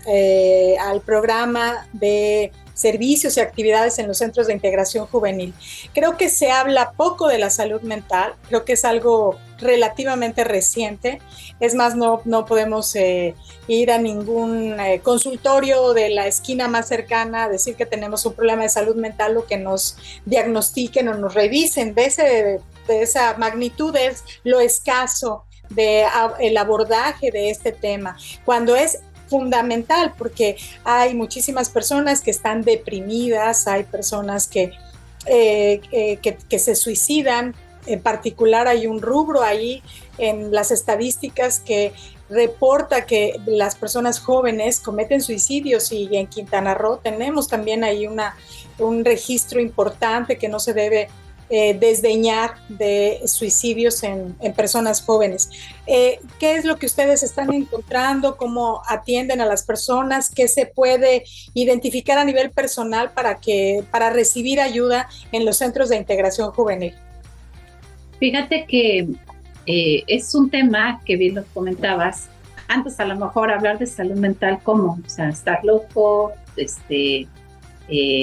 al programa de servicios y actividades en los centros de integración juvenil. Creo que se habla poco de la salud mental, creo que es algo relativamente reciente. Es más, no podemos ir a ningún consultorio de la esquina más cercana a decir que tenemos un problema de salud mental o que nos diagnostiquen o nos revisen. De esa magnitud es lo escaso del abordaje de este tema, cuando es fundamental, porque hay muchísimas personas que están deprimidas, hay personas que se suicidan. En particular hay un rubro ahí en las estadísticas que reporta que las personas jóvenes cometen suicidios, y en Quintana Roo tenemos también ahí un registro importante que no se debe desdeñar de suicidios en personas jóvenes. ¿Qué es lo que ustedes están encontrando? ¿Cómo atienden a las personas? ¿Qué se puede identificar a nivel personal para recibir ayuda en los centros de integración juvenil? Fíjate que es un tema que bien lo comentabas. Antes a lo mejor hablar de salud mental, ¿cómo? O sea, estar loco,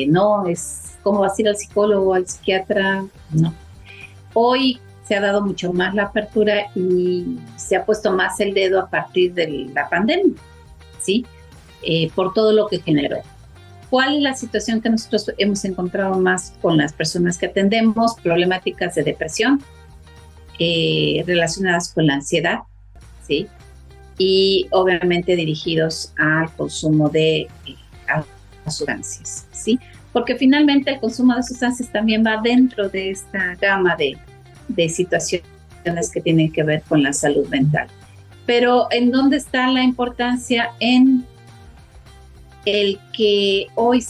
no, es cómo vas a ir al psicólogo, al psiquiatra, no. Hoy se ha dado mucho más la apertura y se ha puesto más el dedo a partir de la pandemia, ¿sí? Por todo lo que generó. ¿Cuál es la situación que nosotros hemos encontrado más con las personas que atendemos? Problemáticas de depresión relacionadas con la ansiedad, ¿sí? Y obviamente dirigidos al consumo de sustancias, ¿sí? Porque finalmente el consumo de sustancias también va dentro de esta gama de situaciones que tienen que ver con la salud mental. Pero ¿en dónde está la importancia? En el que hoy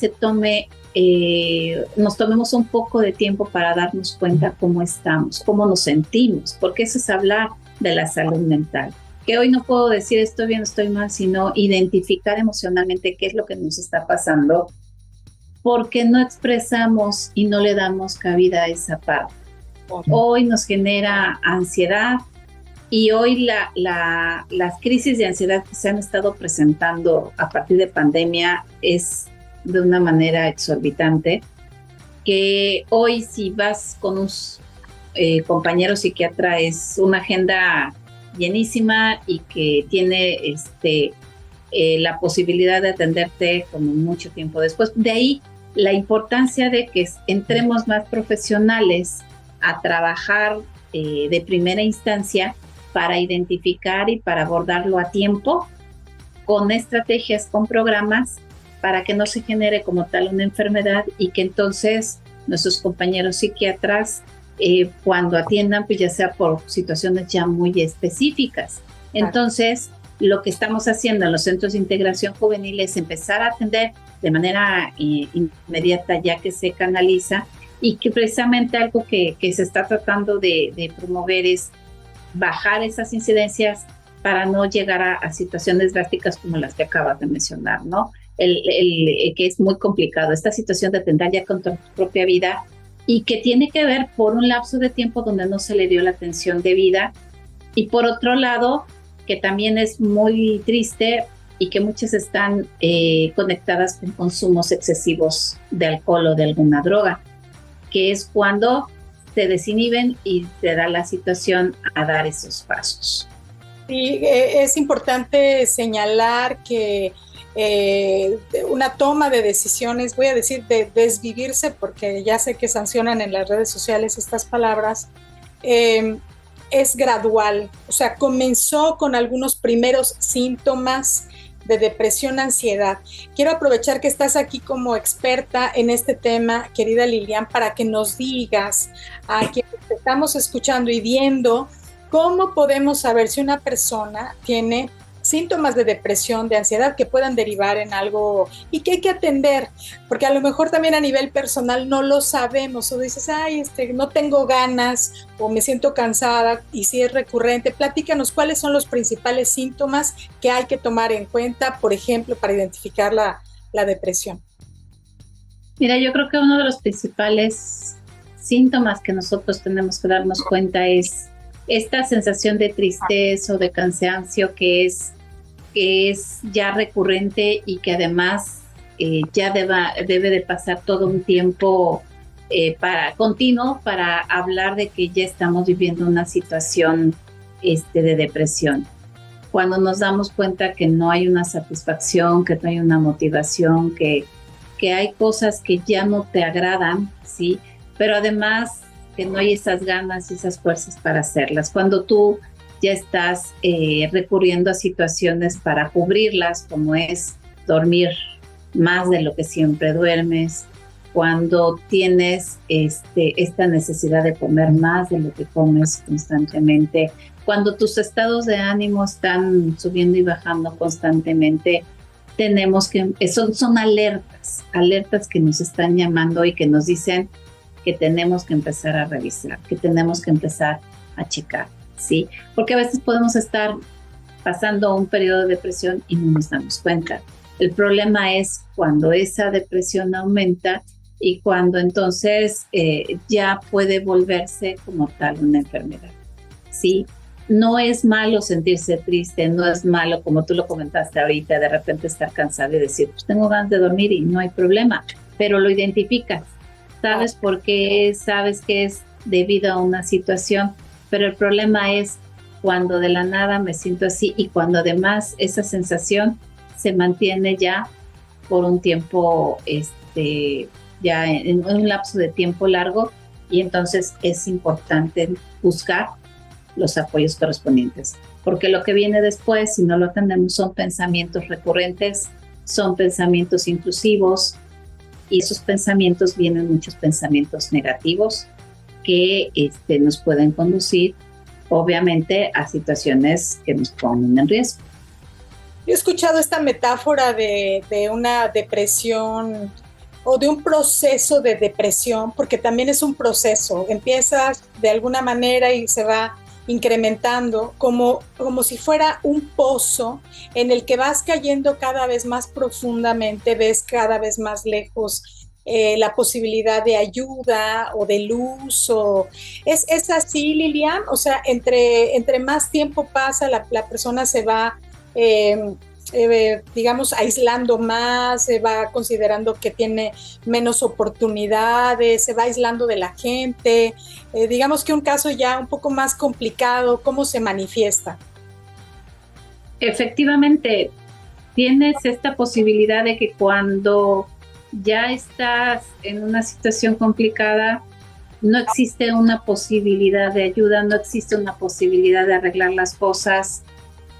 nos tomemos un poco de tiempo para darnos cuenta cómo estamos, cómo nos sentimos, porque eso es hablar de la salud mental. Que hoy no puedo decir estoy bien, estoy mal, sino identificar emocionalmente qué es lo que nos está pasando, porque no expresamos y no le damos cabida a esa parte. Hoy nos genera ansiedad y hoy las crisis de ansiedad que se han estado presentando a partir de pandemia es de una manera exorbitante, que hoy si vas con un compañero psiquiatra es una agenda llenísima y que tiene la posibilidad de atenderte como mucho tiempo después. De ahí la importancia de que entremos más profesionales a trabajar de primera instancia para identificar y para abordarlo a tiempo, con estrategias, con programas, para que no se genere como tal una enfermedad y que entonces nuestros compañeros psiquiatras cuando atiendan, pues ya sea por situaciones ya muy específicas. Entonces, lo que estamos haciendo en los centros de integración juvenil es empezar a atender de manera inmediata ya que se canaliza, y que precisamente algo que se está tratando de promover es bajar esas incidencias para no llegar a situaciones drásticas como las que acabas de mencionar, ¿no? Que es muy complicado, esta situación de atentar ya con tu propia vida y que tiene que ver por un lapso de tiempo donde no se le dio la atención debida, y por otro lado, que también es muy triste y que muchas están conectadas con consumos excesivos de alcohol o de alguna droga, que es cuando se desinhiben y se da la situación a dar esos pasos. Sí, es importante señalar que una toma de decisiones, voy a decir de desvivirse, porque ya sé que sancionan en las redes sociales estas palabras, es gradual. O sea, comenzó con algunos primeros síntomas de depresión, ansiedad. Quiero aprovechar que estás aquí como experta en este tema, querida Lilian, para que nos digas a quienes estamos escuchando y viendo cómo podemos saber si una persona tiene síntomas de depresión, de ansiedad que puedan derivar en algo y que hay que atender, porque a lo mejor también a nivel personal no lo sabemos, o dices, ay, no tengo ganas o me siento cansada, y si es recurrente, platícanos cuáles son los principales síntomas que hay que tomar en cuenta, por ejemplo, para identificar la depresión. Mira, yo creo que uno de los principales síntomas que nosotros tenemos que darnos cuenta es esta sensación de tristeza o de cansancio que es ya recurrente y que además ya debe de pasar todo un tiempo continuo para hablar de que ya estamos viviendo una situación de depresión. Cuando nos damos cuenta que no hay una satisfacción, que no hay una motivación, que hay cosas que ya no te agradan, ¿sí? Pero además que no hay esas ganas y esas fuerzas para hacerlas. Cuando tú ya estás recurriendo a situaciones para cubrirlas, como es dormir más de lo que siempre duermes, cuando tienes esta necesidad de comer más de lo que comes constantemente, cuando tus estados de ánimo están subiendo y bajando constantemente, tenemos que, son alertas que nos están llamando y que nos dicen que tenemos que empezar a revisar, que tenemos que empezar a checar, ¿sí? Porque a veces podemos estar pasando un periodo de depresión y no nos damos cuenta. El problema es cuando esa depresión aumenta y cuando entonces ya puede volverse como tal una enfermedad, ¿sí? No es malo sentirse triste, no es malo, como tú lo comentaste ahorita, de repente estar cansado y decir, pues tengo ganas de dormir y no hay problema, pero lo identificas, sabes por qué es, sabes que es debido a una situación, pero el problema es cuando de la nada me siento así y cuando además esa sensación se mantiene ya por un tiempo, ya en un lapso de tiempo largo, y entonces es importante buscar los apoyos correspondientes, porque lo que viene después, si no lo atendemos, son pensamientos recurrentes, son pensamientos intrusivos, y esos pensamientos vienen muchos pensamientos negativos que nos pueden conducir, obviamente, a situaciones que nos ponen en riesgo. Yo he escuchado esta metáfora de una depresión o de un proceso de depresión, porque también es un proceso. Empiezas de alguna manera y se va incrementando como si fuera un pozo en el que vas cayendo cada vez más profundamente, ves cada vez más lejos la posibilidad de ayuda o de luz. ¿Es así, Lilian? O sea, entre más tiempo pasa, la persona se va digamos, aislando más, se va considerando que tiene menos oportunidades, se va aislando de la gente. Digamos que un caso ya un poco más complicado, ¿cómo se manifiesta? Efectivamente, tienes esta posibilidad de que cuando ya estás en una situación complicada, no existe una posibilidad de ayuda, no existe una posibilidad de arreglar las cosas.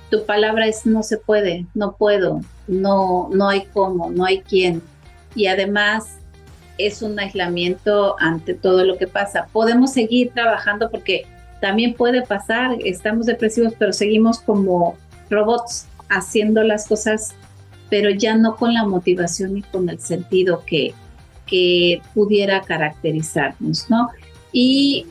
Tu palabra es no se puede, no puedo, no hay cómo, no hay quién. Y además es un aislamiento ante todo lo que pasa. Podemos seguir trabajando porque también puede pasar, estamos depresivos, pero seguimos como robots haciendo las cosas, pero ya no con la motivación y con el sentido que pudiera caracterizarnos, ¿no? Y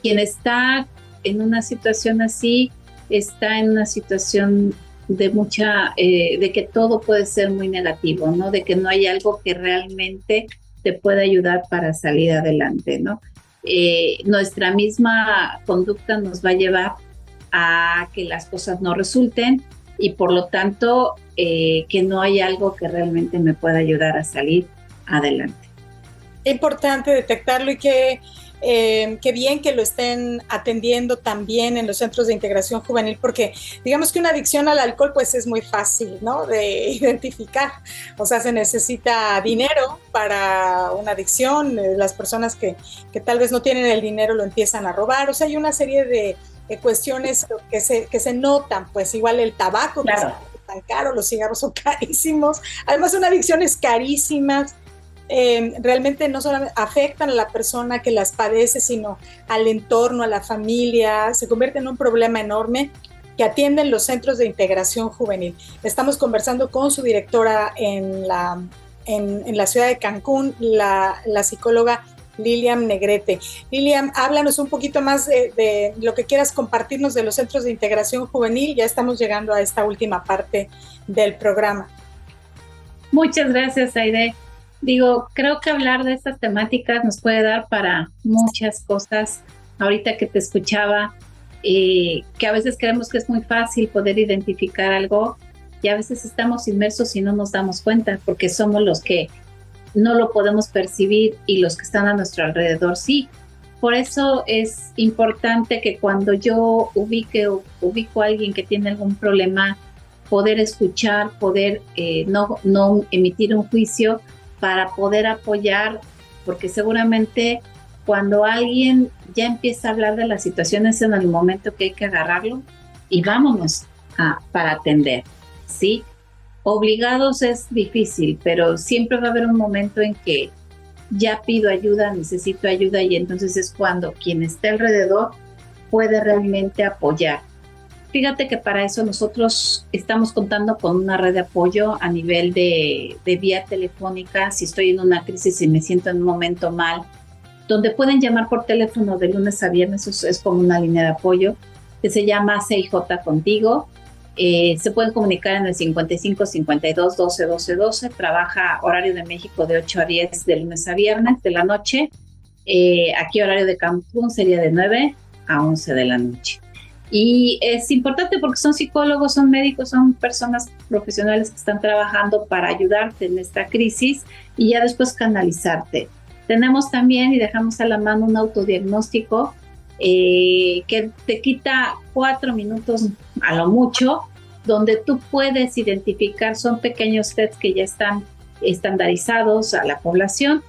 quien está en una situación así, está en una situación de de que todo puede ser muy negativo, ¿no? De que no hay algo que realmente te pueda ayudar para salir adelante, ¿no? Nuestra misma conducta nos va a llevar a que las cosas no resulten y por lo tanto que no hay algo que realmente me pueda ayudar a salir adelante. Es importante detectarlo y qué bien que lo estén atendiendo también en los centros de integración juvenil, porque digamos que una adicción al alcohol pues es muy fácil, ¿no?, de identificar. O sea, se necesita dinero para una adicción, las personas que tal vez no tienen el dinero lo empiezan a robar. O sea, hay una serie de cuestiones que se notan, pues igual el tabaco, claro, que es tan caro, los cigarros son carísimos, además son adicciones carísimas. Realmente no solamente afectan a la persona que las padece, sino al entorno, a la familia, se convierte en un problema enorme que atienden los centros de integración juvenil. Estamos conversando con su directora en la ciudad de Cancún, la psicóloga Lilian Negrete. Lilian, háblanos un poquito más de lo que quieras compartirnos de los centros de integración juvenil. Ya estamos llegando a esta última parte del programa. Muchas gracias, Aide. Creo que hablar de estas temáticas nos puede dar para muchas cosas. Ahorita que te escuchaba, que a veces creemos que es muy fácil poder identificar algo y a veces estamos inmersos y no nos damos cuenta porque somos los que no lo podemos percibir y los que están a nuestro alrededor sí. Por eso es importante que cuando yo ubico a alguien que tiene algún problema, poder escuchar, poder no emitir un juicio, para poder apoyar, porque seguramente cuando alguien ya empieza a hablar de la situación es en el momento que hay que agarrarlo y vámonos para atender, ¿sí? Obligados es difícil, pero siempre va a haber un momento en que ya pido ayuda, necesito ayuda y entonces es cuando quien esté alrededor puede realmente apoyar. Fíjate que para eso nosotros estamos contando con una red de apoyo a nivel de vía telefónica. Si estoy en una crisis y me siento en un momento mal, donde pueden llamar por teléfono de lunes a viernes, es como una línea de apoyo que se llama CIJ Contigo. Se pueden comunicar en el 55 52 12 12 12. Trabaja horario de México de 8 a 10 de lunes a viernes de la noche. Aquí horario de Cancún sería de 9 a 11 de la noche. Y es importante porque son psicólogos, son médicos, son personas profesionales que están trabajando para ayudarte en esta crisis y ya después canalizarte. Tenemos también y dejamos a la mano un autodiagnóstico que te quita 4 minutos a lo mucho, donde tú puedes identificar, son pequeños tests que ya están estandarizados a la población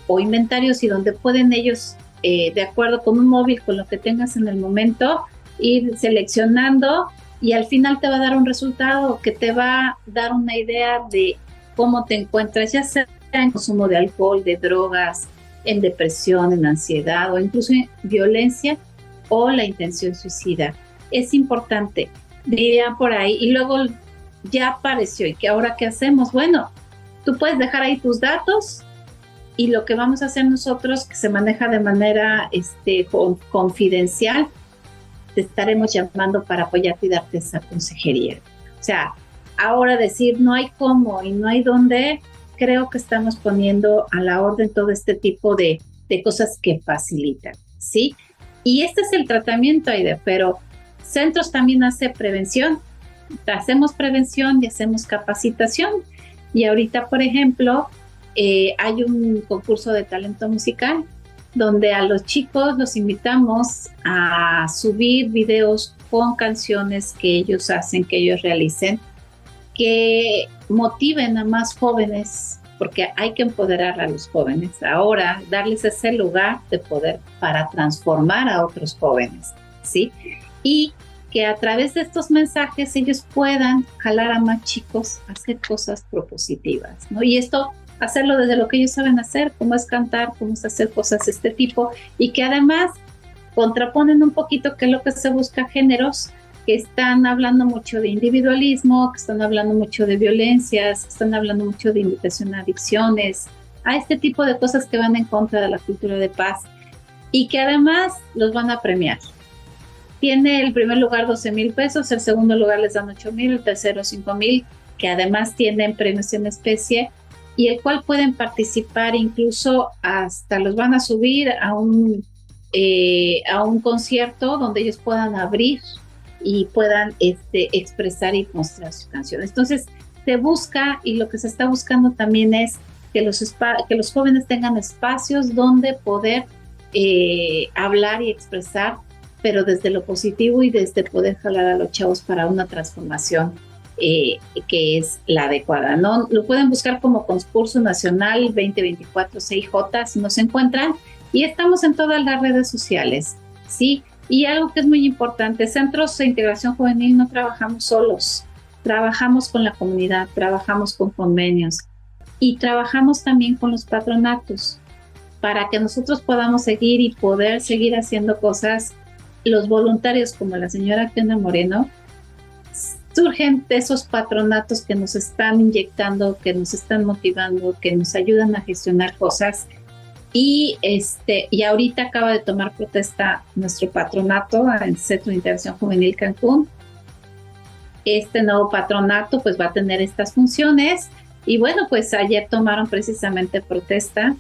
o inventarios y donde pueden ellos, de acuerdo con un móvil, con lo que tengas en el momento, ir seleccionando y al final te va a dar un resultado que te va a dar una idea de cómo te encuentras, ya sea en consumo de alcohol, de drogas, en depresión, en ansiedad o incluso en violencia o la intención suicida. Es importante, diría por ahí, y luego ya apareció, ¿y que ahora qué hacemos? Bueno, tú puedes dejar ahí tus datos y lo que vamos a hacer nosotros, que se maneja de manera confidencial, te estaremos llamando para apoyarte y darte esa consejería. O sea, ahora decir no hay cómo y no hay dónde, creo que estamos poniendo a la orden todo este tipo de cosas que facilitan, ¿sí? Y este es el tratamiento, Aide, pero Centros también hace prevención. Hacemos prevención y hacemos capacitación. Y ahorita, por ejemplo, hay un concurso de talento musical donde a los chicos los invitamos a subir videos con canciones que ellos hacen, que ellos realicen, que motiven a más jóvenes, porque hay que empoderar a los jóvenes ahora, darles ese lugar de poder para transformar a otros jóvenes, ¿sí? Y que a través de estos mensajes ellos puedan jalar a más chicos a hacer cosas propositivas, ¿no? Y esto, hacerlo desde lo que ellos saben hacer, como es cantar, como es hacer cosas de este tipo, y que además contraponen un poquito que es lo que se busca, géneros que están hablando mucho de individualismo, que están hablando mucho de violencias, que están hablando mucho de invitación a adicciones, a este tipo de cosas que van en contra de la cultura de paz y que además los van a premiar. Tiene el primer lugar 12,000 pesos, el segundo lugar les dan 8,000, el tercero 5,000, que además tienen premios en especie y el cual pueden participar, incluso hasta los van a subir a un concierto donde ellos puedan abrir y puedan expresar y mostrar sus canciones. Entonces se busca, y lo que se está buscando también es que los jóvenes tengan espacios donde poder hablar y expresar, pero desde lo positivo y desde poder jalar a los chavos para una transformación que es la adecuada, ¿no? Lo pueden buscar como Concurso Nacional 2024 CIJ si nos encuentran, y estamos en todas las redes sociales, ¿sí? Y algo que es muy importante, Centros de Integración Juvenil no trabajamos solos, trabajamos con la comunidad, trabajamos con convenios y trabajamos también con los patronatos para que nosotros podamos seguir y poder seguir haciendo cosas. Los voluntarios como la señora Fiona Moreno surgen de esos patronatos que nos están inyectando, que nos están motivando, que nos ayudan a gestionar cosas. Y ahorita acaba de tomar protesta nuestro patronato en Centro de Integración Juvenil Cancún. Este nuevo patronato pues va a tener estas funciones y bueno, pues ayer tomaron precisamente protesta,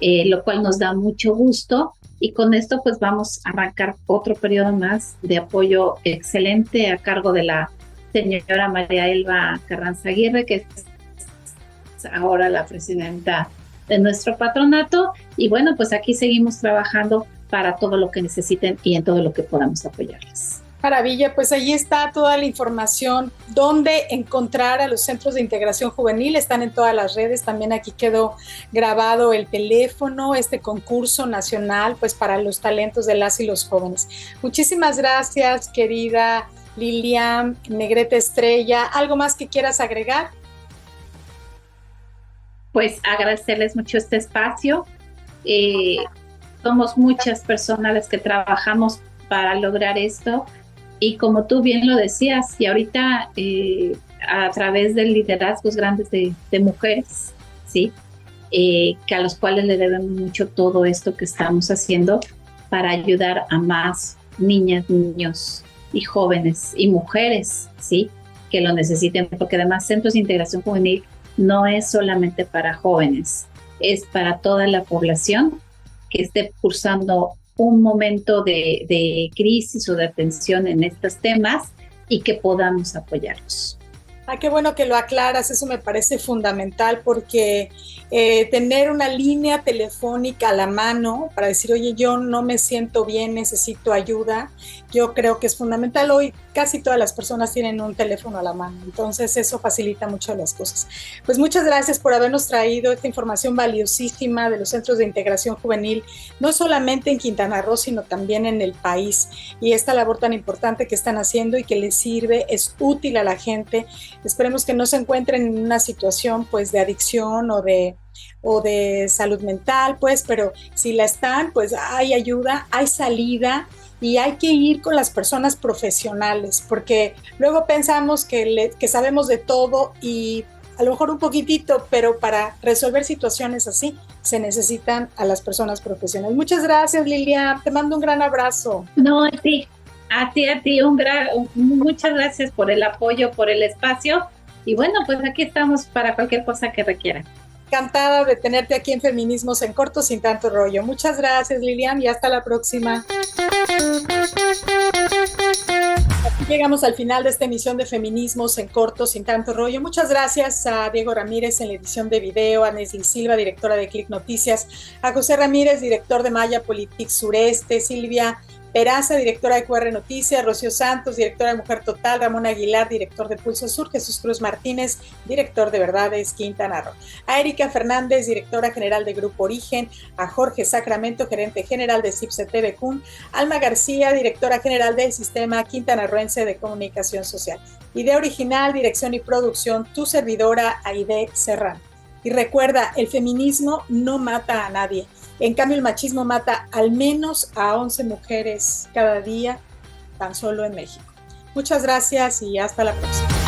lo cual nos da mucho gusto, y con esto pues vamos a arrancar otro periodo más de apoyo excelente a cargo de la señora María Elba Carranza Aguirre, que es ahora la presidenta de nuestro patronato. Y bueno, pues aquí seguimos trabajando para todo lo que necesiten y en todo lo que podamos apoyarles. Maravilla, pues ahí está toda la información, dónde encontrar a los centros de integración juvenil, están en todas las redes, también aquí quedó grabado el teléfono, este concurso nacional, pues para los talentos de las y los jóvenes. Muchísimas gracias, querida Lilian Negrete Estrella. ¿Algo más que quieras agregar? Pues agradecerles mucho este espacio. Somos muchas personas las que trabajamos para lograr esto. Y como tú bien lo decías, y ahorita a través de liderazgos grandes de mujeres, ¿sí? que a los cuales le debemos mucho todo esto que estamos haciendo para ayudar a más niñas, niños y jóvenes y mujeres, ¿sí?, que lo necesiten, porque además Centros de Integración Juvenil no es solamente para jóvenes, es para toda la población que esté cursando un momento de crisis o de atención en estos temas y que podamos apoyarlos. Ah, qué bueno que lo aclaras, eso me parece fundamental porque tener una línea telefónica a la mano para decir, oye, yo no me siento bien, necesito ayuda, yo creo que es fundamental. Hoy casi todas las personas tienen un teléfono a la mano, entonces eso facilita mucho las cosas. Pues muchas gracias por habernos traído esta información valiosísima de los centros de integración juvenil, no solamente en Quintana Roo, sino también en el país, y esta labor tan importante que están haciendo y que les sirve, es útil a la gente. Esperemos que no se encuentren en una situación pues de adicción o de salud mental, pues, pero si la están, pues hay ayuda, hay salida y hay que ir con las personas profesionales, porque luego pensamos que sabemos de todo y a lo mejor un poquitito, pero para resolver situaciones así se necesitan a las personas profesionales. Muchas gracias, Lilia, te mando un gran abrazo. No, a ti, muchas gracias por el apoyo, por el espacio, y bueno, pues aquí estamos para cualquier cosa que requieran. Encantada de tenerte aquí en Feminismos en Corto sin tanto rollo. Muchas gracias, Lilian, y hasta la próxima. Aquí llegamos al final de esta emisión de Feminismos en Corto sin tanto rollo. Muchas gracias a Diego Ramírez en la edición de video, a Nesli Silva, directora de Click Noticias, a José Ramírez, director de Maya Politics Sureste, Silvia Peraza, directora de QR Noticias, Rocío Santos, directora de Mujer Total, Ramón Aguilar, director de Pulso Sur, Jesús Cruz Martínez, director de Verdades Quintana Roo, a Erika Fernández, directora general de Grupo Origen, a Jorge Sacramento, gerente general de CIPSE Cun, Alma García, directora general del Sistema Quintanarroense de Comunicación Social. Idea original, dirección y producción, tu servidora Aide Serrano. Y recuerda, el feminismo no mata a nadie. En cambio, el machismo mata al menos a 11 mujeres cada día, tan solo en México. Muchas gracias y hasta la próxima.